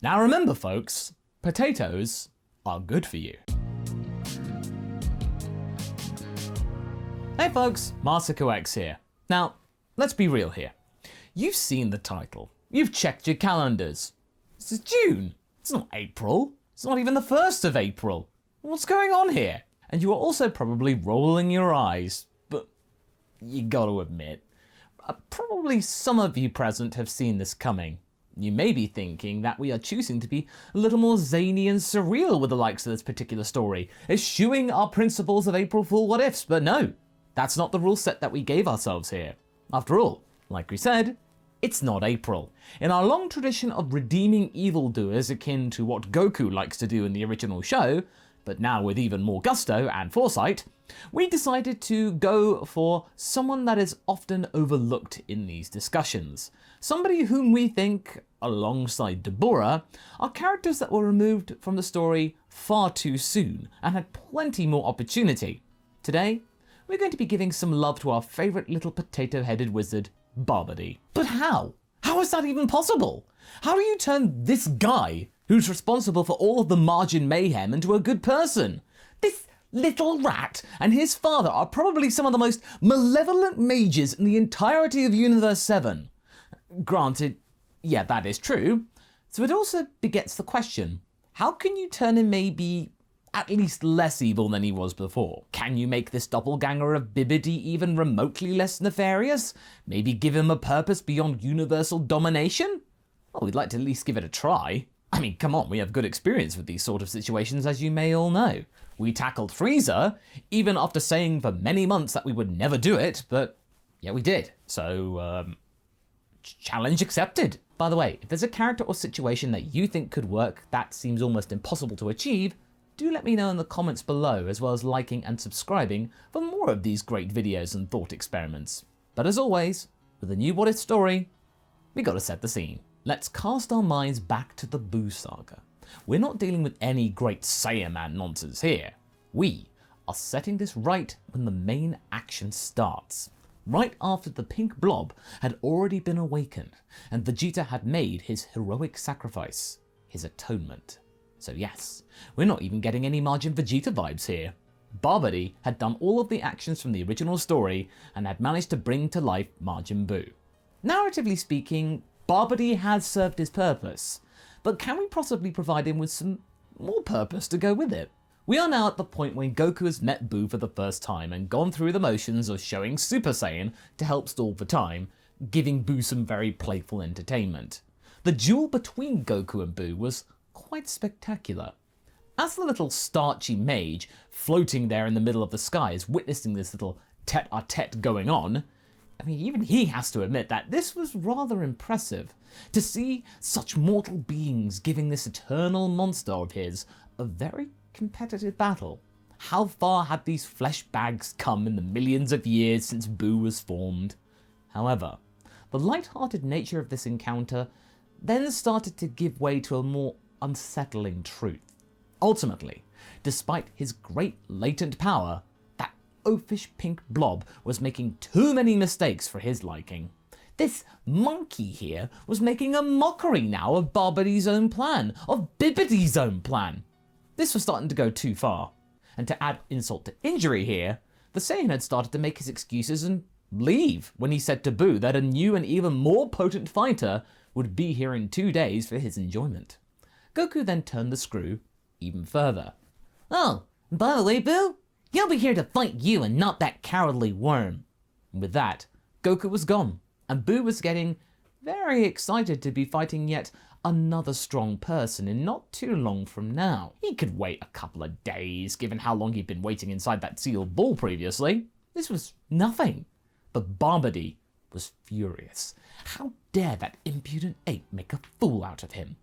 Now remember folks, potatoes are good for you. Hey folks, MasakoX here. Now, let's be real here. You've seen the title, you've checked your calendars. This is June, it's not April, it's not even the 1st of April. What's going on here? And you are also probably rolling your eyes, but you gotta admit, probably some of you present have seen this coming. You may be thinking that we are choosing to be a little more zany and surreal with the likes of this particular story, eschewing our principles of April Fool what ifs, but no, that's not the rule set that we gave ourselves here. After all, like we said, it's not April. In our long tradition of redeeming evildoers akin to what Goku likes to do in the original show, but now with even more gusto and foresight, we decided to go for someone that is often overlooked in these discussions. Somebody whom we think, alongside Dabura, are characters that were removed from the story far too soon and had plenty more opportunity. Today, we're going to be giving some love to our favourite little potato-headed wizard, Babidi. But how? How is that even possible? How do you turn this guy, who's responsible for all of the Majin mayhem, into a good person? This little rat and his father are probably some of the most malevolent mages in the entirety of Universe 7. Granted, yeah, that is true. So it also begets the question, how can you turn him maybe at least less evil than he was before? Can you make this doppelganger of Babidi even remotely less nefarious? Maybe give him a purpose beyond universal domination? Well, we'd like to at least give it a try. I mean, come on, we have good experience with these sort of situations, as you may all know. We tackled Frieza, even after saying for many months that we would never do it, but yeah, we did. So, challenge accepted. By the way, if there's a character or situation that you think could work that seems almost impossible to achieve, do let me know in the comments below, as well as liking and subscribing for more of these great videos and thought experiments. But as always, with a new What If story, we gotta set the scene. Let's cast our minds back to the Buu Saga. We're not dealing with any great Saiyaman nonsense here. We are setting this right when the main action starts. Right after the pink blob had already been awakened and Vegeta had made his heroic sacrifice, his atonement. So yes, we're not even getting any Majin Vegeta vibes here. Babidi had done all of the actions from the original story and had managed to bring to life Majin Buu. Narratively speaking, Babidi has served his purpose, but can we possibly provide him with some more purpose to go with it? We are now at the point when Goku has met Buu for the first time and gone through the motions of showing Super Saiyan to help stall for time, giving Buu some very playful entertainment. The duel between Goku and Buu was quite spectacular. As the little starchy mage floating there in the middle of the sky is witnessing this little tete-a-tete going on, I mean, even he has to admit that this was rather impressive. To see such mortal beings giving this eternal monster of his a very competitive battle. How far had these flesh bags come in the millions of years since Buu was formed? However, the light-hearted nature of this encounter then started to give way to a more unsettling truth. Ultimately, despite his great latent power, that oafish pink blob was making too many mistakes for his liking. This monkey here was making a mockery now of Babidi's own plan, of Babidi's own plan. This was starting to go too far. And to add insult to injury here, the Saiyan had started to make his excuses and leave when he said to Buu that a new and even more potent fighter would be here in 2 days for his enjoyment. Goku then turned the screw even further. Oh, by the way, Buu, you'll be here to fight you and not that cowardly worm. And with that, Goku was gone, and Buu was getting very excited to be fighting yet another strong person in not too long from now. He could wait a couple of days, given how long he'd been waiting inside that sealed ball previously. This was nothing. But Babidi was furious. How dare that impudent ape make a fool out of him?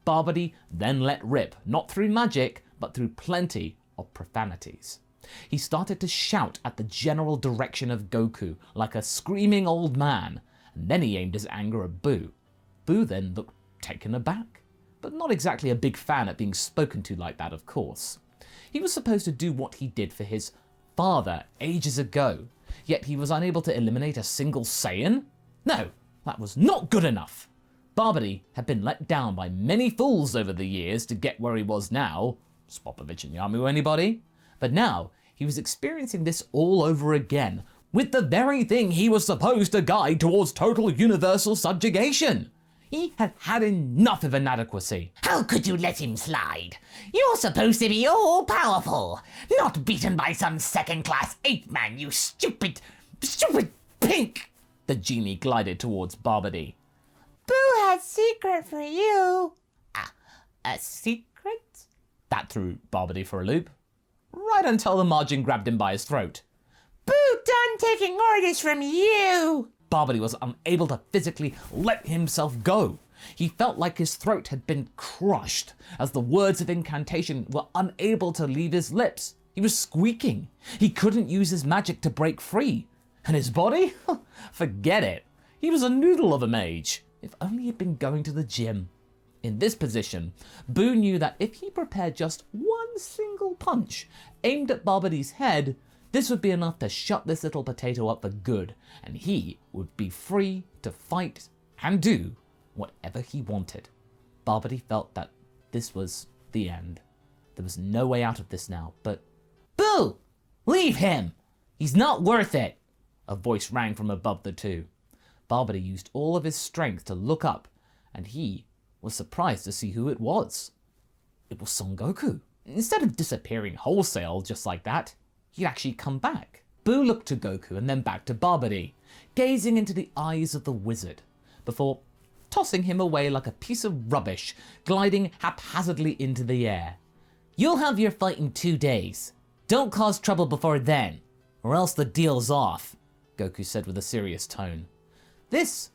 Babidi then let rip, not through magic, but through plenty of profanities. He started to shout at the general direction of Goku like a screaming old man, and then he aimed his anger at Buu. Buu then looked taken aback, but not exactly a big fan at being spoken to like that, of course. He was supposed to do what he did for his father ages ago, yet he was unable to eliminate a single Saiyan? No, that was not good enough. Babidi had been let down by many fools over the years to get where he was now. Spopovich and Yamu, anybody? But now, he was experiencing this all over again, with the very thing he was supposed to guide towards total universal subjugation. He had had enough of inadequacy. How could you let him slide? You're supposed to be all-powerful, not beaten by some second-class ape-man, you stupid pink! The genie glided towards Babidi. Buu has secret for you. A secret? That threw Babidi for a loop. Right until the Majin grabbed him by his throat. Buu done taking orders from you! Babidi was unable to physically let himself go. He felt like his throat had been crushed as the words of incantation were unable to leave his lips. He was squeaking. He couldn't use his magic to break free. And his body? Forget it. He was a noodle of a mage. If only he'd been going to the gym. In this position, Buu knew that if he prepared just one single punch aimed at Babidi's head, this would be enough to shut this little potato up for good, and he would be free to fight and do whatever he wanted. Babidi felt that this was the end. There was no way out of this now, but Buu! Leave him! He's not worth it! A voice rang from above the two. Babidi used all of his strength to look up, and he was surprised to see who it was. It was Son Goku. Instead of disappearing wholesale just like that, he'd actually come back. Buu looked to Goku and then back to Babidi, gazing into the eyes of the wizard, before tossing him away like a piece of rubbish, gliding haphazardly into the air. You'll have your fight in 2 days. Don't cause trouble before then, or else the deal's off, Goku said with a serious tone. This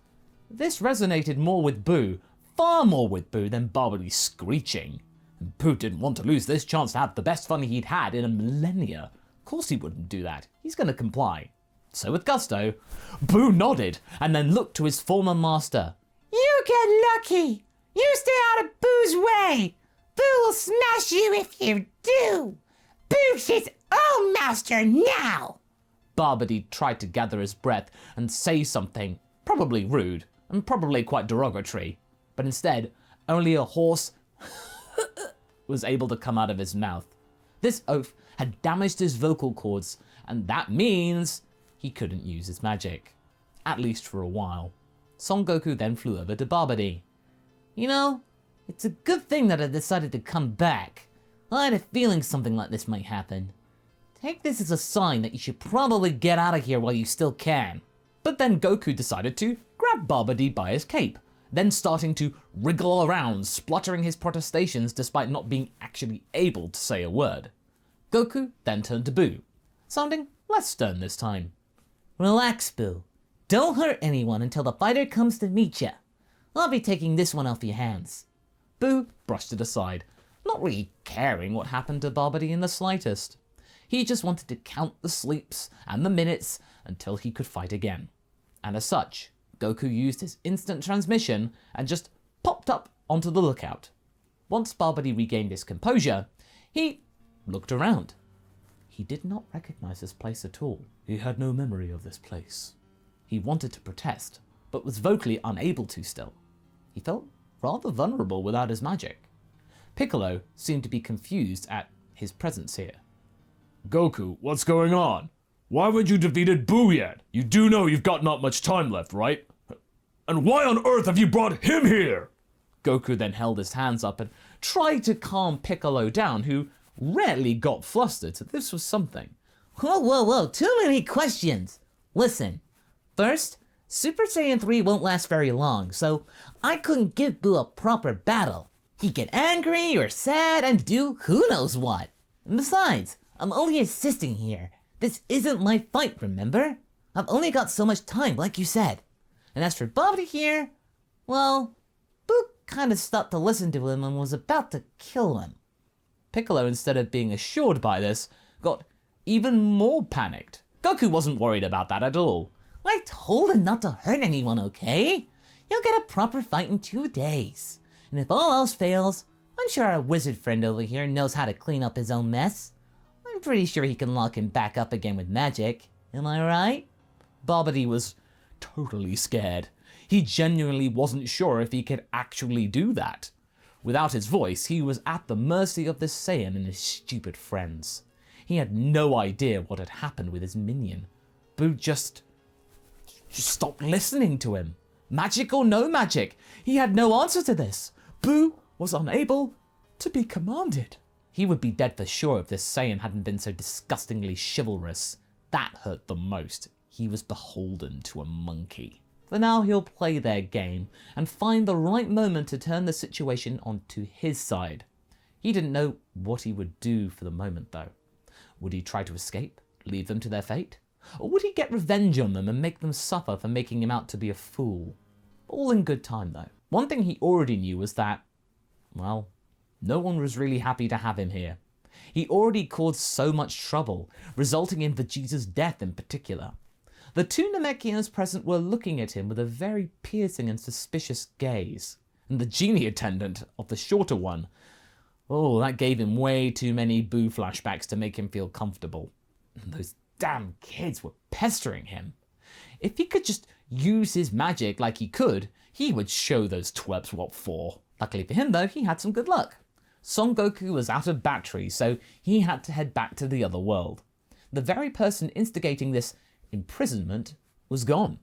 resonated more with Buu, far more with Buu than Babidi screeching. And Buu didn't want to lose this chance to have the best fun he'd had in a millennia. Of course he wouldn't do that. He's going to comply. So with gusto, Buu nodded and then looked to his former master. You get lucky! You stay out of Buu's way! Buu will smash you if you do! Buu's his own master now! Babidi tried to gather his breath and say something, probably rude and probably quite derogatory, but instead, only a hoarse was able to come out of his mouth. This oath had damaged his vocal cords, and that means he couldn't use his magic. At least for a while. Son Goku then flew over to Babidi. You know, it's a good thing that I decided to come back. I had a feeling something like this might happen. Take this as a sign that you should probably get out of here while you still can. But then Goku decided to grab Babidi by his cape, then starting to wriggle around, spluttering his protestations despite not being actually able to say a word. Goku then turned to Buu, sounding less stern this time. Relax, Buu. Don't hurt anyone until the fighter comes to meet ya. I'll be taking this one off your hands. Buu brushed it aside, not really caring what happened to Babidi in the slightest. He just wanted to count the sleeps and the minutes until he could fight again. And as such, Goku used his instant transmission and just popped up onto the lookout. Once Babidi regained his composure, he looked around. He did not recognize this place at all. He had no memory of this place. He wanted to protest, but was vocally unable to still. He felt rather vulnerable without his magic. Piccolo seemed to be confused at his presence here. Goku, what's going on? Why haven't you defeated Buu yet? You do know you've got not much time left, right? And why on earth have you brought him here? Goku then held his hands up and tried to calm Piccolo down, who rarely got flustered, so this was something. Whoa, too many questions. Listen, first, Super Saiyan 3 won't last very long, so I couldn't give Buu a proper battle. He'd get angry or sad and do who knows what. And besides, I'm only assisting here. This isn't my fight, remember? I've only got so much time, like you said. And as for Babidi here, well, Buu kind of stopped to listen to him and was about to kill him. Piccolo, instead of being assured by this, got even more panicked. Goku wasn't worried about that at all. I told him not to hurt anyone, okay? You'll get a proper fight in 2 days. And if all else fails, I'm sure our wizard friend over here knows how to clean up his own mess. I'm pretty sure he can lock him back up again with magic. Am I right? Babidi was totally scared. He genuinely wasn't sure if he could actually do that. Without his voice, he was at the mercy of this Saiyan and his stupid friends. He had no idea what had happened with his minion. Buu just stopped listening to him. Magic or no magic, he had no answer to this. Buu was unable to be commanded. He would be dead for sure if this Saiyan hadn't been so disgustingly chivalrous. That hurt the most. He was beholden to a monkey. For now, he'll play their game and find the right moment to turn the situation onto his side. He didn't know what he would do for the moment, though. Would he try to escape, leave them to their fate? Or would he get revenge on them and make them suffer for making him out to be a fool? All in good time, though. One thing he already knew was that, well, no one was really happy to have him here. He already caused so much trouble, resulting in Vegeta's death in particular. The two Namekians present were looking at him with a very piercing and suspicious gaze. And the genie attendant of the shorter one, oh, that gave him way too many Buu flashbacks to make him feel comfortable. And those damn kids were pestering him. If he could just use his magic like he could, he would show those twerps what for. Luckily for him, though, he had some good luck. Son Goku was out of battery, so he had to head back to the other world. The very person instigating this imprisonment was gone.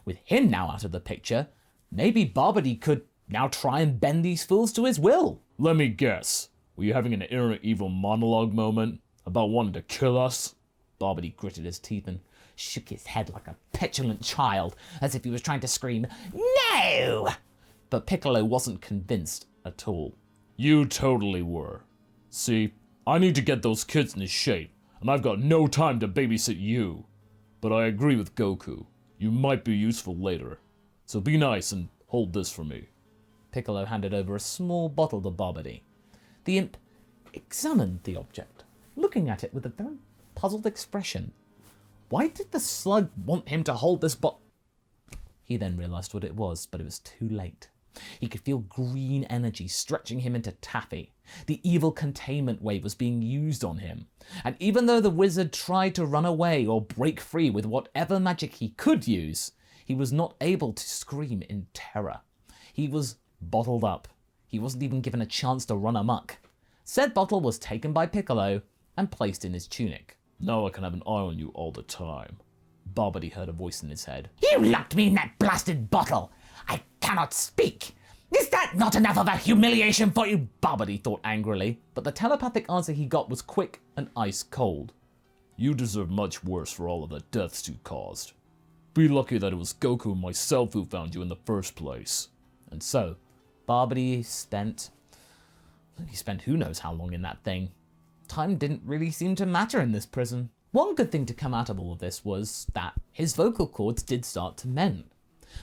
With him now out of the picture, maybe Babidi could now try and bend these fools to his will. Let me guess. Were you having an inner evil monologue moment about wanting to kill us? Babidi gritted his teeth and shook his head like a petulant child, as if he was trying to scream, "No!" But Piccolo wasn't convinced at all. You totally were. See, I need to get those kids into shape, and I've got no time to babysit you. But I agree with Goku. You might be useful later. So be nice and hold this for me. Piccolo handed over a small bottle to Babidi. The imp examined the object, looking at it with a very puzzled expression. Why did the slug want him to hold this bottle? He then realized what it was, but it was too late. He could feel green energy stretching him into taffy. The evil containment wave was being used on him. And even though the wizard tried to run away or break free with whatever magic he could use, he was not able to scream in terror. He was bottled up. He wasn't even given a chance to run amok. Said bottle was taken by Piccolo and placed in his tunic. Now I can have an eye on you all the time. Babidi heard a voice in his head. You locked me in that blasted bottle. I cannot speak. Is that not enough of a humiliation for you? Babidi thought angrily, but the telepathic answer he got was quick and ice cold. You deserve much worse for all of the deaths you caused. Be lucky that it was Goku and myself who found you in the first place. And so, Babidi spent who knows how long in that thing. Time didn't really seem to matter in this prison. One good thing to come out of all of this was that his vocal cords did start to mend.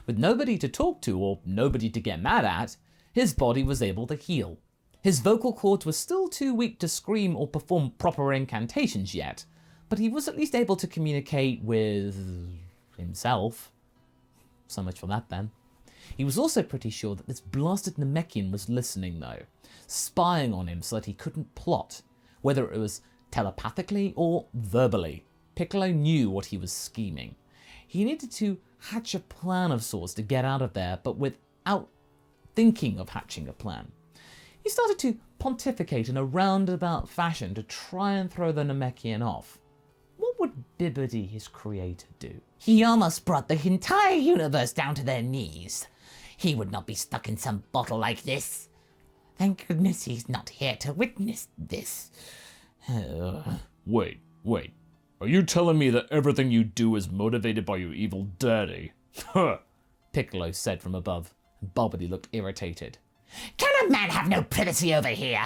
With nobody to talk to or nobody to get mad at, his body was able to heal. His vocal cords were still too weak to scream or perform proper incantations yet, but he was at least able to communicate with himself. So much for that then. He was also pretty sure that this blasted Namekian was listening though, spying on him so that he couldn't plot, whether it was telepathically or verbally. Piccolo knew what he was scheming. He needed to hatch a plan of sorts to get out of there, but without thinking of hatching a plan. He started to pontificate in a roundabout fashion to try and throw the Namekian off. What would Babidi, his creator, do? He almost brought the entire universe down to their knees. He would not be stuck in some bottle like this. Thank goodness he's not here to witness this. Wait. Are you telling me that everything you do is motivated by your evil daddy? Huh. Piccolo said from above. Babidi looked irritated. Can a man have no privacy over here?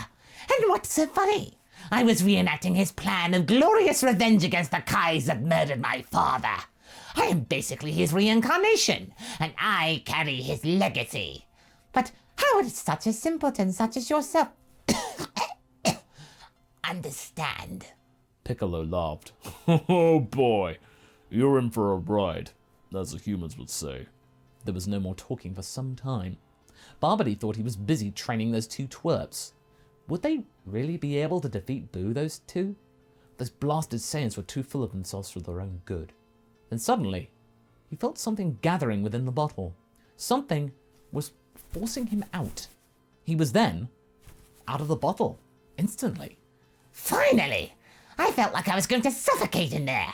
And what's so funny? I was reenacting his plan of glorious revenge against the Kais that murdered my father. I am basically his reincarnation, and I carry his legacy. But how would such a simpleton such as yourself understand? Piccolo laughed. Oh boy, you're in for a ride, as the humans would say. There was no more talking for some time. Babidi thought he was busy training those two twerps. Would they really be able to defeat Buu, those two? Those blasted Saiyans were too full of themselves for their own good. Then suddenly, he felt something gathering within the bottle. Something was forcing him out. He was then out of the bottle, instantly. Finally! I felt like I was going to suffocate in there.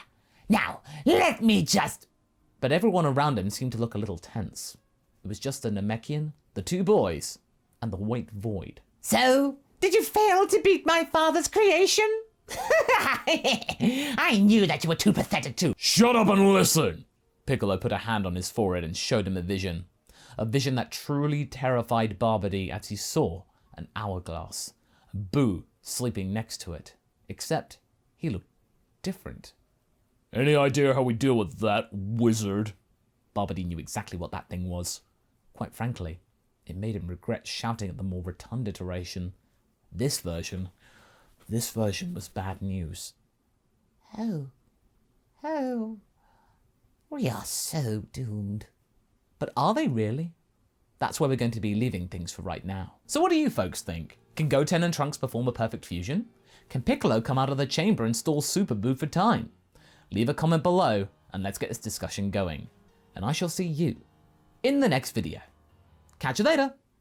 Now, let me just... But everyone around him seemed to look a little tense. It was just the Namekian, the two boys, and the white void. So, did you fail to beat my father's creation? I knew that you were too pathetic to... Shut up and listen! Piccolo put a hand on his forehead and showed him a vision that truly terrified Babidi as he saw an hourglass, Buu sleeping next to it, except he looked different. Any idea how we deal with that, wizard? Babidi knew exactly what that thing was. Quite frankly, it made him regret shouting at the more rotund iteration. This version was bad news. Oh, we are so doomed. But are they really? That's where we're going to be leaving things for right now. So what do you folks think? Can Goten and Trunks perform a perfect fusion? Can Piccolo come out of the chamber and stall Super Buu for time? Leave a comment below and let's get this discussion going. And I shall see you in the next video. Catch you later!